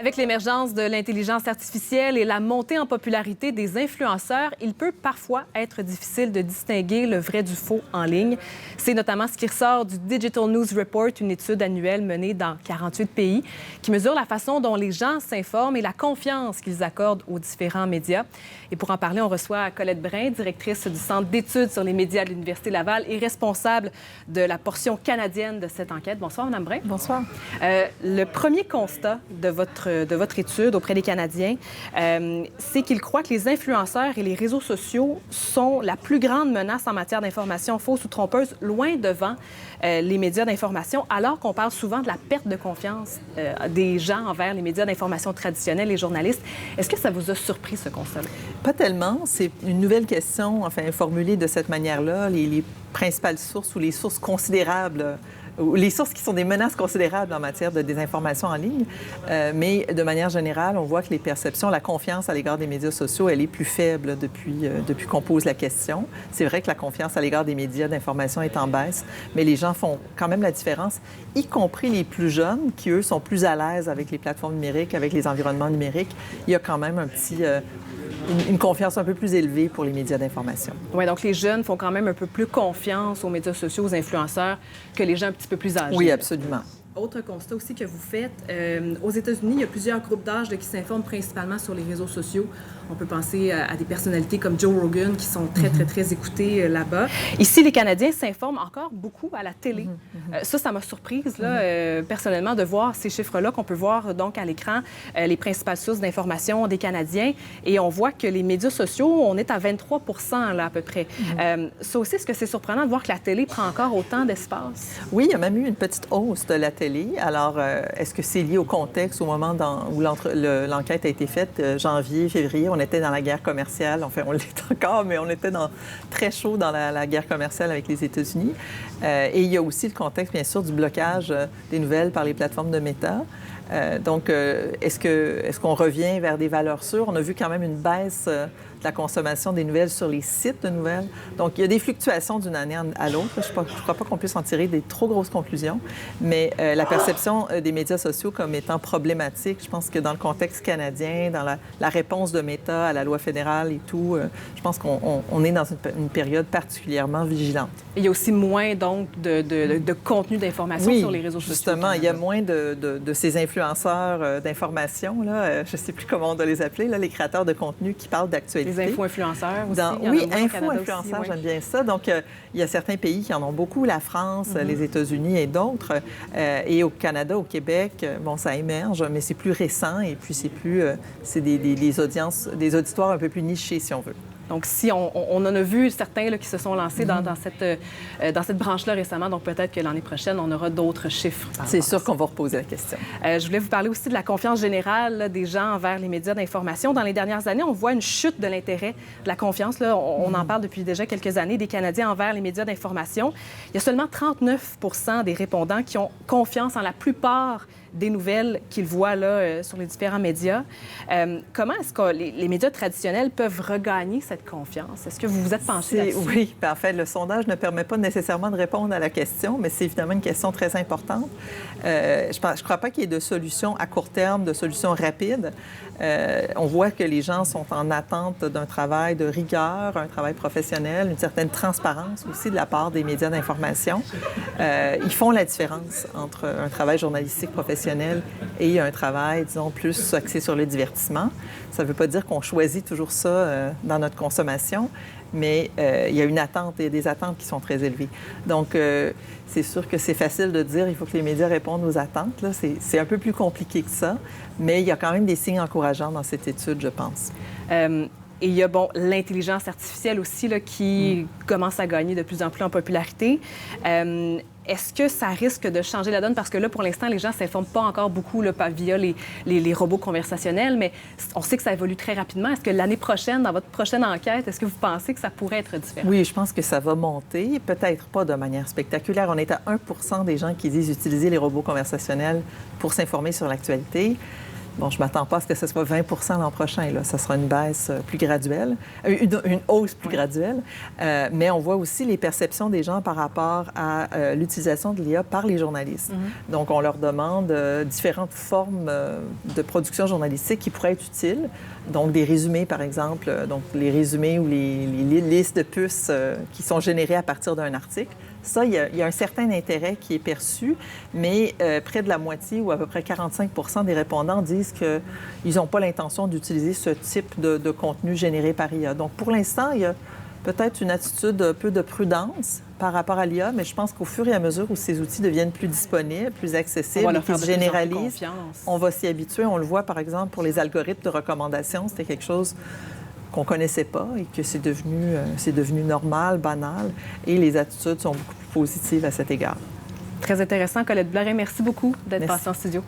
Avec l'émergence de l'intelligence artificielle et la montée en popularité des influenceurs, il peut parfois être difficile de distinguer le vrai du faux en ligne. C'est notamment ce qui ressort du Digital News Report, une étude annuelle menée dans 48 pays qui mesure la façon dont les gens s'informent et la confiance qu'ils accordent aux différents médias. Et pour en parler, on reçoit Colette Brun, directrice du Centre d'études sur les médias de l'Université Laval et responsable de la portion canadienne de cette enquête. Bonsoir, Mme Brun. Bonsoir. Le premier constat de votre étude auprès des Canadiens, c'est qu'ils croient que les influenceurs et les réseaux sociaux sont la plus grande menace en matière d'information fausse ou trompeuse, loin devant les médias d'information, alors qu'on parle souvent de la perte de confiance des gens envers les médias d'information traditionnels, les journalistes. Est-ce que ça vous a surpris, ce constat-là? Pas tellement. C'est une nouvelle question, enfin, formulée de cette manière-là. Les principales sources ou les sources considérables ou les sources qui sont des menaces considérables en matière de désinformation en ligne. Mais de manière générale, on voit que les perceptions, la confiance à l'égard des médias sociaux, elle est plus faible depuis qu'on pose la question. C'est vrai que la confiance à l'égard des médias d'information est en baisse, mais les gens font quand même la différence, y compris les plus jeunes qui, eux, sont plus à l'aise avec les plateformes numériques, avec les environnements numériques. Il y a quand même une confiance un peu plus élevée pour les médias d'information. Oui, donc les jeunes font quand même un peu plus confiance aux médias sociaux, aux influenceurs, que les gens un petit peu plus âgés. Oui, absolument. Autre constat aussi que vous faites, aux États-Unis, il y a plusieurs groupes d'âge qui s'informent principalement sur les réseaux sociaux. On peut penser à des personnalités comme Joe Rogan qui sont très écoutées là-bas. Ici, les Canadiens s'informent encore beaucoup à la télé. Ça m'a surprise, là, personnellement, de voir ces chiffres-là qu'on peut voir donc à l'écran, les principales sources d'information des Canadiens. Et on voit que les médias sociaux, on est à 23 % là, à peu près. Ça aussi, est-ce que c'est surprenant de voir que la télé prend encore autant d'espace? Oui, il y a même eu une petite hausse de la télé. Alors, est-ce que c'est lié au contexte, au moment où l'enquête a été faite, janvier, février? On était dans la guerre commerciale. Enfin, on l'est encore, mais on était très chaud dans la guerre commerciale avec les États-Unis. Et il y a aussi le contexte, bien sûr, du blocage des nouvelles par les plateformes de Meta. Donc, est-ce qu'on revient vers des valeurs sûres? On a vu quand même une baisse de la consommation des nouvelles sur les sites de nouvelles. Donc, il y a des fluctuations d'une année à l'autre. Je ne crois pas qu'on puisse en tirer des trop grosses conclusions, mais la perception des médias sociaux comme étant problématique, je pense que dans le contexte canadien, dans la réponse de Meta à la loi fédérale et tout, je pense qu'on est dans une période particulièrement vigilante. Il y a aussi moins, donc, de contenu d'information sur les réseaux sociaux. Justement, il y a moins de ces influenceurs d'information, là, je ne sais plus comment on doit les appeler, là, les créateurs de contenu qui parlent d'actualité. Les info-influenceurs aussi. Oui, info-influenceurs, j'aime bien ça. Donc, il y a certains pays qui en ont beaucoup, la France, les États-Unis et d'autres. Et au Canada, au Québec, bon, ça émerge, mais c'est plus récent et puis c'est des audiences, des auditoires un peu plus nichés, si on veut. Donc, si on en a vu certains là, qui se sont lancés dans cette branche-là récemment, donc peut-être que l'année prochaine, on aura d'autres chiffres. C'est sûr qu'on va reposer la question. Je voulais vous parler aussi de la confiance générale là, des gens envers les médias d'information. Dans les dernières années, on voit une chute de l'intérêt, de la confiance. Là, on en parle depuis déjà quelques années, des Canadiens envers les médias d'information. Il y a seulement 39 % des répondants qui ont confiance en la plupart des nouvelles qu'ils voient là, sur les différents médias. Comment est-ce que les médias traditionnels peuvent regagner cette confiance? Est-ce que vous vous êtes penché là-dessus? Oui, en fait, le sondage ne permet pas nécessairement de répondre à la question, mais c'est évidemment une question très importante. Je ne crois pas qu'il y ait de solution à court terme, de solution rapide. On voit que les gens sont en attente d'un travail de rigueur, un travail professionnel, une certaine transparence aussi de la part des médias d'information. Ils font la différence entre un travail journalistique professionnel et un travail, disons, plus axé sur le divertissement. Ça ne veut pas dire qu'on choisit toujours ça dans notre consommation, mais il y a une attente et des attentes qui sont très élevées. Donc, c'est sûr que c'est facile de dire il faut que les médias répondent aux attentes. Là. C'est un peu plus compliqué que ça, mais il y a quand même des signes encourageants dans cette étude, je pense. Et il y a, l'intelligence artificielle aussi là, qui commence à gagner de plus en plus en popularité. Est-ce que ça risque de changer la donne? Parce que là, pour l'instant, les gens ne s'informent pas encore beaucoup là, via les robots conversationnels, mais on sait que ça évolue très rapidement. Est-ce que l'année prochaine, dans votre prochaine enquête, est-ce que vous pensez que ça pourrait être différent? Oui, je pense que ça va monter, peut-être pas de manière spectaculaire. On est à 1 % des gens qui disent utiliser les robots conversationnels pour s'informer sur l'actualité. Bon, je ne m'attends pas à ce que ce soit 20 l'an prochain. Là. Ça sera une baisse plus graduelle, une hausse plus graduelle. Mais on voit aussi les perceptions des gens par rapport à l'utilisation de l'IA par les journalistes. Donc, on leur demande différentes formes de production journalistique qui pourraient être utiles. Donc, des résumés, par exemple. Donc, les résumés ou les listes de puces qui sont générées à partir d'un article. Ça, il y a un certain intérêt qui est perçu, mais près de la moitié ou à peu près 45 des répondants disent qu'ils n'ont pas l'intention d'utiliser ce type de contenu généré par IA. Donc, pour l'instant, il y a peut-être une attitude un peu de prudence par rapport à l'IA, mais je pense qu'au fur et à mesure où ces outils deviennent plus disponibles, plus accessibles, et qu'ils se généralisent, on va s'y habituer. On le voit, par exemple, pour les algorithmes de recommandation. C'était quelque chose qu'on ne connaissait pas et que c'est devenu normal, banal, et les attitudes sont beaucoup plus positives à cet égard. Très intéressant. Colette Blorin, merci beaucoup d'être passée en studio.